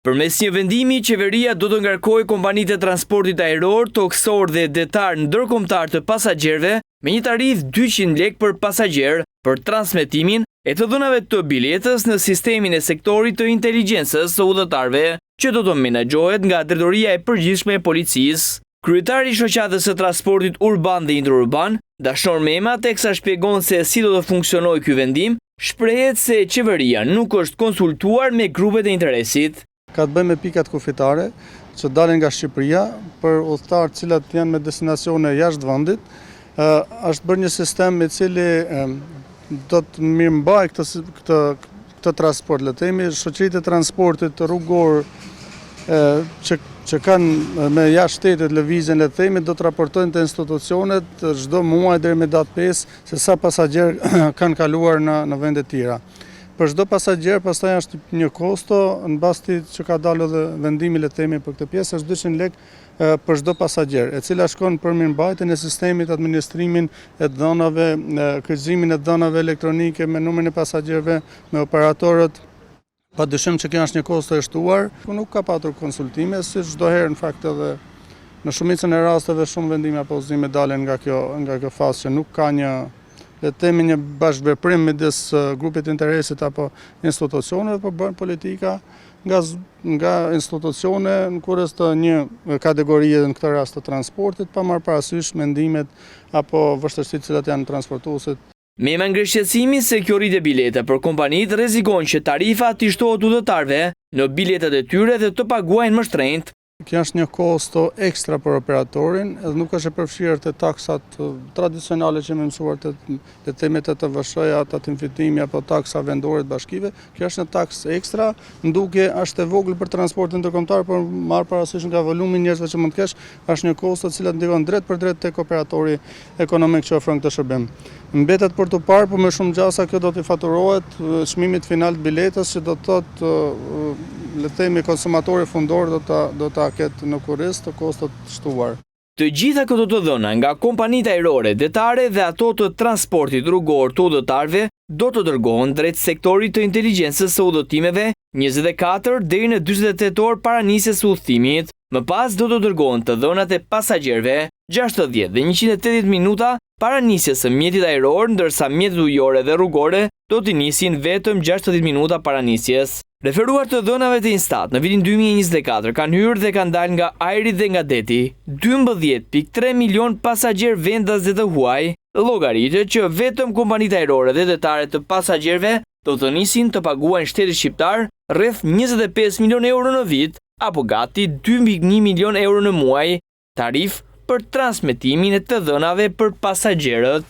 Përmes një vendimi, qeveria do të ngarkojë kompanitë e transportit ajror, toksor dhe detar ndërkombëtar të pasagerëve me një tarifë 200 lekë për pasagjer për transmetimin e të dhënave të biletës në sistemin e sektorit të inteligjencës së udhëtarëve, që do të menaxhohet nga Drejtoria e Përgjithshme e Policisë. Kryetari i Shoqatës së Transportit Urban dhe Interurban, Dashnor Mema, teksa shpjegon se si do të funksionojë ky vendim, shprehet se qeveria nuk është konsultuar me grupet e interesit. Ka të bëjë me pikat kufitare që dalin nga Shqipëria për udhëtarë cilat janë me destinacione jashtë vendit. Është bërë një sistem i cili do të mirëmbaj këtë transport, le të themi, shoqëritë e transportit rrugor që kanë me jashtë shtetit lëvizjen, le të themi, do të raportojnë të institucionet çdo muaj deri me datë 5 se sa pasagerë kanë kaluar në vende të tjera. Për çdo pasagjer pastaj është një kosto në bazë që ka dalë edhe vendimi, le të themi, për këtë pjesë është 200 lekë për çdo pasagjer, e cila shkon për mirëmbajtjen e sistemit, administrimin e dhënave, kryqëzimin e dhënave elektronike me numrin e pasagjerëve, me operatorët. Padyshim që kjo është një kosto e shtuar, nuk ka patur konsultime, si çdo herë në fakt edhe në shumicën e rasteve shumë vendime apo udhëzime dalen nga kjo fazë që nuk ka një, le të themi, një bashkëveprim midis grupit interesit apo institucioneve, por bën politika nga institucione në kurrës të një kategorie, në këtë rast të transportit, pa marrë parasysh mendimet apo vështirësitë që janë transportuesit. Mema ngre shqetësimin se kjo rritje bileta për kompanitë rrezikon që tarifa t'i shtohet udhëtarëve në biletat e tyre dhe të paguajnë më shtrenjtë. Kjo është një kosto ekstra për operatorin, edhe nuk është e përfshirë të taksat tradicionale që me mësuar të temet e të vëshëja, të infitimi apo taksa vendore të bashkive. Kjo është një taks ekstra, nduke është e vogël për transportin ndërkombëtar, por marrë parasysh nga volumi njerëzve që mund të kesh, është një kosto e cila ndikon drejt për drejt tek operatori ekonomik që ofron këtë shërbim. Mbetet për të parë, por më shumë gjasa kjo do t'i faturohet çmimit final të biletës, që do të thotë, le të themi, konsumatori fundor do ta ketë në kurriz të kostot shtuar. Të gjitha këto të dhëna nga kompanitë ajrore, detare dhe ato të transportit rrugor të udhëtarëve do të dërgohen drejt sektorit të inteligjencës së udhëtimeve 24 deri në 48 orë para nisjes së udhëtimit. Më pas do të dërgohen të dhënat e pasagjerëve 60 dhe 180 minuta para nisjes së mjetit ajror, ndërsa mjetet ujore dhe rrugore do të nisin vetëm 60 minuta para nisjes. Referuar të dhënave të Instat në vitin 2024 kanë hyrë dhe kanë dalë nga ajri dhe nga deti 12.3 milion pasagjerë vendas dhe të huaj, llogaritë që vetëm kompanitë ajrore dhe detare të pasagjerëve do të nisin të paguajnë shtetit shqiptar rreth 25 milion euro në vit apo gati 2.1 milion euro në muaj, tarif për transmetimin e të dhënave për pasagjerët.